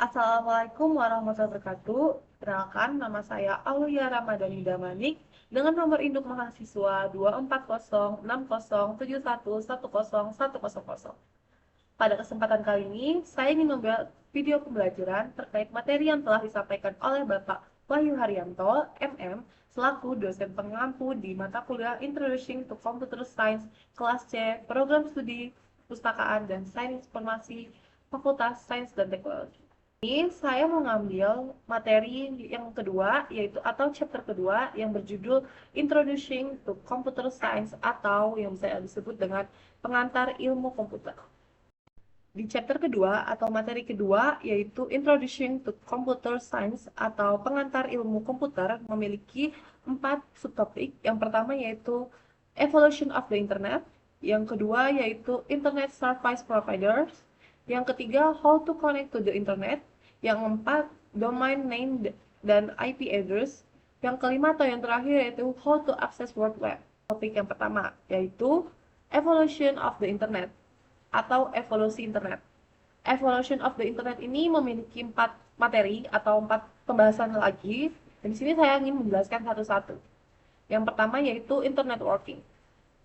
Assalamualaikum warahmatullahi wabarakatuh. Perkenalkan, nama saya Aulia Ramadhani Damanik dengan nomor induk mahasiswa 2406071110100. Pada kesempatan kali ini, saya ingin membuat video pembelajaran terkait materi yang telah disampaikan oleh Bapak Wahyu Haryanto, MM, selaku dosen pengampu di mata kuliah Introduction to Computer Science, kelas C, Program Studi Perpustakaan dan Sains Informasi, Fakultas Sains dan Teknologi. Ini saya mau ngambil materi yang kedua, yaitu atau chapter kedua yang berjudul Introducing to Computer Science atau yang bisa disebut dengan pengantar ilmu komputer. Di chapter kedua atau materi kedua, yaitu Introducing to Computer Science atau pengantar ilmu komputer, memiliki 4 subtopik. Yang pertama yaitu Evolution of the Internet, yang kedua yaitu Internet Service Providers, yang ketiga How to Connect to the Internet, yang keempat Domain Name dan IP Address, yang kelima atau yang terakhir yaitu How to Access World Web. Topik yang pertama yaitu Evolution of the Internet atau evolusi internet. Evolution of the Internet ini memiliki 4 materi atau 4 pembahasan lagi, dan di sini saya ingin menjelaskan satu-satu. Yang pertama yaitu Internet Working.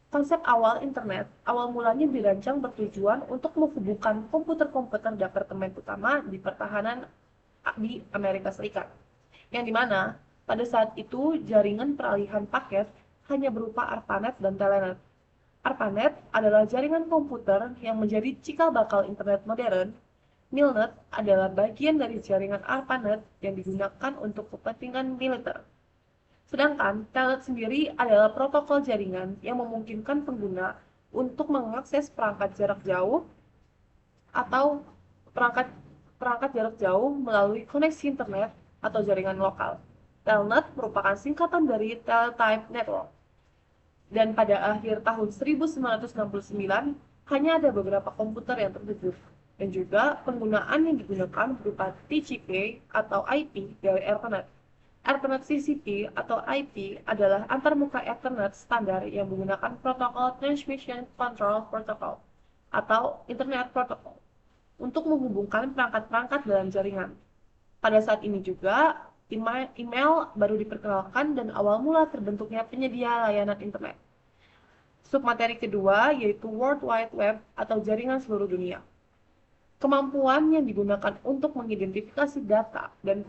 Konsep awal internet, awal mulanya dirancang bertujuan untuk menghubungkan komputer-komputer departemen utama di pertahanan di Amerika Serikat. Yang dimana pada saat itu jaringan peralihan paket hanya berupa ARPANET dan TELENET. ARPANET adalah jaringan komputer yang menjadi cikal bakal internet modern. MILNET adalah bagian dari jaringan ARPANET yang digunakan untuk kepentingan militer. Sedangkan Telnet sendiri adalah protokol jaringan yang memungkinkan pengguna untuk mengakses perangkat jarak jauh atau perangkat perangkat jarak jauh melalui koneksi internet atau jaringan lokal. Telnet merupakan singkatan dari Teletype Network. Dan pada akhir tahun 1969, hanya ada beberapa komputer yang tersedia. Dan juga penggunaan yang digunakan berupa TCP atau IP dari Ethernet. Ethernet TCP atau IP adalah antarmuka Ethernet standar yang menggunakan protokol Transmission Control Protocol atau Internet Protocol untuk menghubungkan perangkat-perangkat dalam jaringan. Pada saat ini juga, email baru diperkenalkan dan awal mula terbentuknya penyedia layanan internet. Submateri kedua yaitu World Wide Web atau jaringan seluruh dunia. Kemampuan yang digunakan untuk mengidentifikasi data dan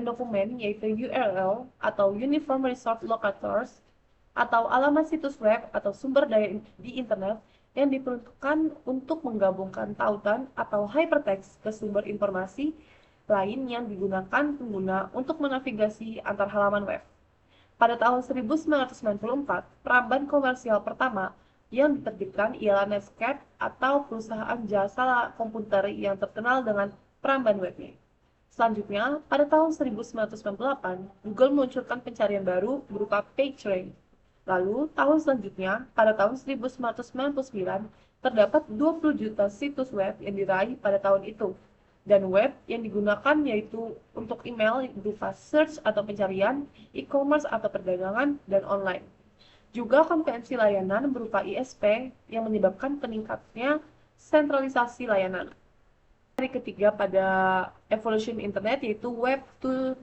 dokumen yaitu URL atau Uniform Resource Locators atau alamat situs web atau sumber daya di internet yang diperuntukkan untuk menggabungkan tautan atau hypertext ke sumber informasi lain yang digunakan pengguna untuk menavigasi antar halaman web. Pada tahun 1994, peramban komersial pertama yang diterbitkan ialah Netscape atau perusahaan jasa komputer yang terkenal dengan peramban webnya. Selanjutnya, pada tahun 1998, Google meluncurkan pencarian baru berupa PageRank. Lalu, tahun selanjutnya, pada tahun 1999, terdapat 20 juta situs web yang diraih pada tahun itu. Dan web yang digunakan yaitu untuk email berupa search atau pencarian, e-commerce atau perdagangan, dan online. Juga kompetensi layanan berupa ISP yang menyebabkan peningkatnya sentralisasi layanan. Materi ketiga pada evolution internet yaitu Web 2.0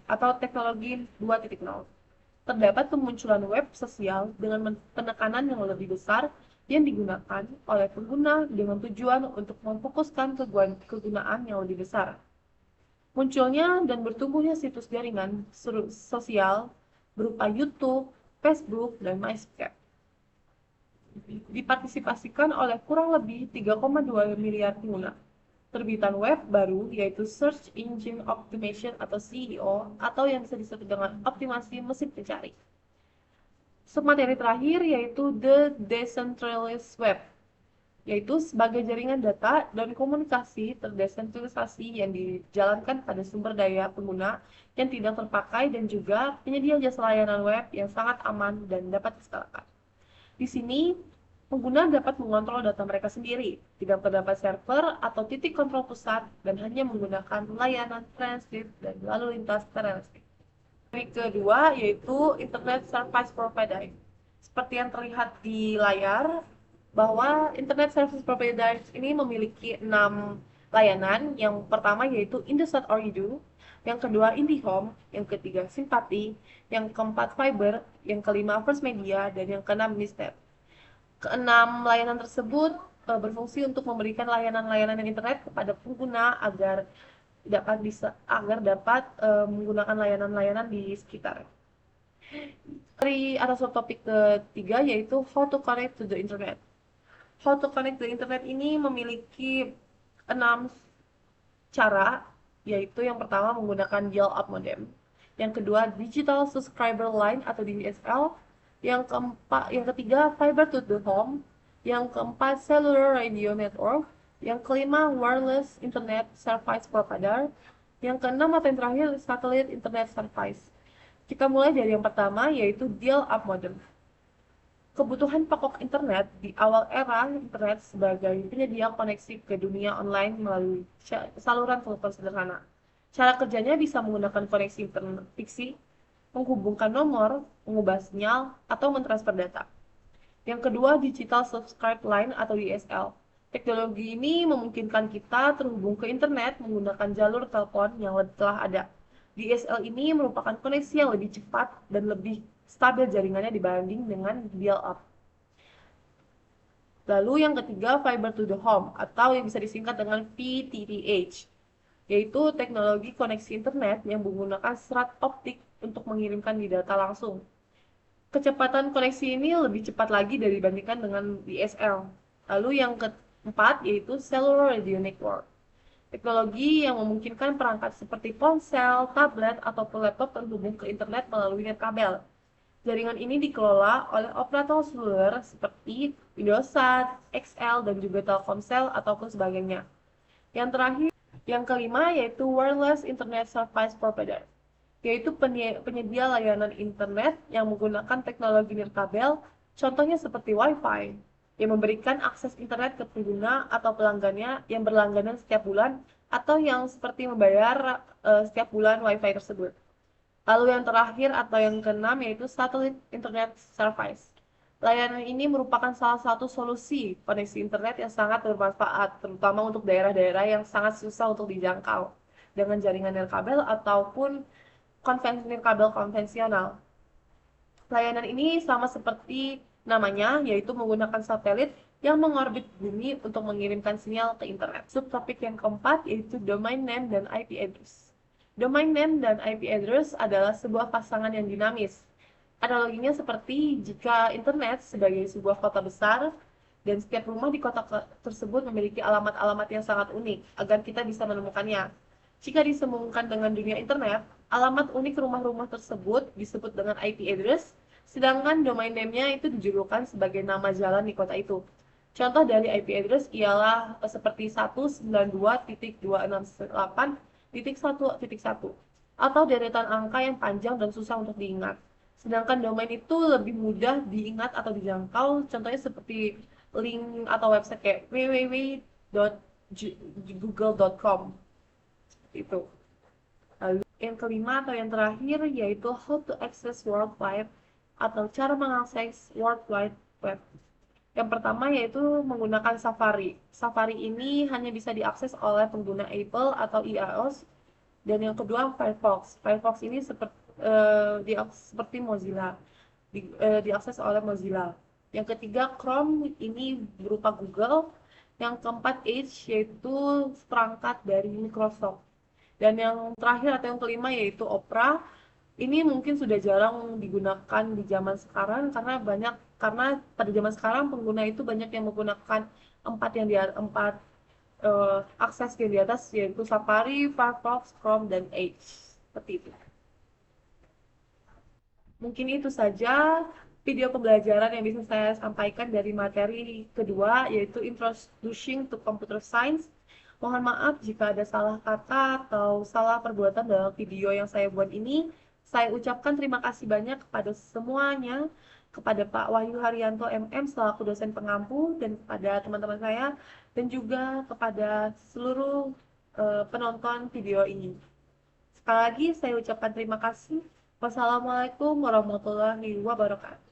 atau teknologi 2.0. Terdapat kemunculan web sosial dengan penekanan yang lebih besar yang digunakan oleh pengguna dengan tujuan untuk memfokuskan kegunaan yang lebih besar. Munculnya dan bertumbuhnya situs jaringan sosial berupa YouTube, Facebook, dan MySpace dipartisipasikan oleh kurang lebih 3,2 miliar pengguna. Terbitan web baru yaitu Search Engine Optimization atau SEO atau yang bisa disebut dengan optimasi mesin pencari. Submateri terakhir yaitu The Decentralized Web, yaitu sebagai jaringan data dan komunikasi terdesentralisasi yang dijalankan pada sumber daya pengguna yang tidak terpakai dan juga penyedia jasa layanan web yang sangat aman dan dapat diskalakan. Di sini, pengguna dapat mengontrol data mereka sendiri, tidak terdapat server atau titik kontrol pusat, dan hanya menggunakan layanan transit dan lalu lintas terrestrial. Yang kedua yaitu Internet Service Provider. Seperti yang terlihat di layar, bahwa Internet Service Provider ini memiliki 6 layanan. Yang pertama yaitu Indosat Ooredoo, yang kedua IndiHome, yang ketiga Simpati, yang keempat Fiber, yang kelima First Media, dan yang keenam Misnet. Keenam layanan tersebut berfungsi untuk memberikan layanan-layanan internet kepada pengguna agar dapat menggunakan layanan-layanan di sekitar. Dari atas subtopik ketiga yaitu how to connect to the internet. How to connect to the internet ini memiliki 6 cara, yaitu yang pertama menggunakan dial-up modem, yang kedua digital subscriber line atau DSL, yang ketiga fiber to the home, yang keempat cellular radio network, yang kelima wireless internet service provider, yang keenam atau yang terakhir satellite internet service. Kita mulai dari yang pertama yaitu dial-up modem. Kebutuhan pokok internet di awal era internet sebagai penyedia koneksi ke dunia online melalui saluran telepon sederhana. Cara kerjanya bisa menggunakan koneksi internet fiksi, menghubungkan nomor, mengubah sinyal, atau mentransfer data. Yang kedua, digital subscribe line atau DSL. Teknologi ini memungkinkan kita terhubung ke internet menggunakan jalur telepon yang telah ada. DSL ini merupakan koneksi yang lebih cepat dan lebih stabil jaringannya dibanding dengan dial-up. Lalu yang ketiga, fiber to the home atau yang bisa disingkat dengan FTTH, yaitu teknologi koneksi internet yang menggunakan serat optik untuk mengirimkan data langsung. Kecepatan koneksi ini lebih cepat lagi dibandingkan dengan DSL. Lalu yang keempat yaitu cellular radio network. Teknologi yang memungkinkan perangkat seperti ponsel, tablet, ataupun laptop terhubung ke internet melalui net kabel. Jaringan ini dikelola oleh operator seluler seperti Indosat, XL, dan juga Telkomsel ataupun sebagainya. Yang terakhir, yang kelima yaitu wireless internet service provider, yaitu penyedia layanan internet yang menggunakan teknologi nirkabel, contohnya seperti Wi-Fi, yang memberikan akses internet ke pengguna atau pelanggannya yang berlangganan setiap bulan atau yang seperti membayar setiap bulan Wi-Fi tersebut. Lalu yang terakhir atau yang keenam yaitu satellite internet service. Layanan ini merupakan salah satu solusi koneksi internet yang sangat bermanfaat, terutama untuk daerah-daerah yang sangat susah untuk dijangkau dengan jaringan nirkabel ataupun nirkabel konvensional. Layanan ini sama seperti namanya, yaitu menggunakan satelit yang mengorbit bumi untuk mengirimkan sinyal ke internet. Subtopik yang keempat yaitu domain name dan IP address. Domain name dan IP address adalah sebuah pasangan yang dinamis. Analoginya seperti jika internet sebagai sebuah kota besar dan setiap rumah di kota tersebut memiliki alamat-alamat yang sangat unik agar kita bisa menemukannya. Jika disambungkan dengan dunia internet, alamat unik rumah-rumah tersebut disebut dengan IP address, sedangkan domain name-nya itu dijulukan sebagai nama jalan di kota itu. Contoh dari IP address ialah seperti 192.268.1.1 atau deretan angka yang panjang dan susah untuk diingat. Sedangkan domain itu lebih mudah diingat atau dijangkau, contohnya seperti link atau website kayak www.google.com. Itu. Lalu yang kelima atau yang terakhir yaitu how to access World Wide atau cara mengakses World Wide Web. Yang pertama yaitu menggunakan Safari. Safari ini hanya bisa diakses oleh pengguna Apple atau iOS. Dan yang kedua Firefox. Firefox ini seperti Mozilla, diakses oleh Mozilla. Yang ketiga Chrome, ini berupa Google. Yang keempat Edge, yaitu perangkat dari Microsoft. Dan yang terakhir atau yang kelima yaitu Opera. Ini mungkin sudah jarang digunakan di zaman sekarang karena pada zaman sekarang pengguna itu banyak yang menggunakan empat akses yang di atas, yaitu Safari, Firefox, Chrome, dan Edge. Seperti itu. Mungkin itu saja video pembelajaran yang bisa saya sampaikan dari materi kedua, yaitu Introducing to Computer Science. Mohon maaf jika ada salah kata atau salah perbuatan dalam video yang saya buat ini. Saya ucapkan terima kasih banyak kepada semuanya, kepada Pak Wahyu Haryanto MM selaku dosen pengampu, dan kepada teman-teman saya, dan juga kepada seluruh penonton video ini. Sekali lagi saya ucapkan terima kasih. Wassalamualaikum warahmatullahi wabarakatuh.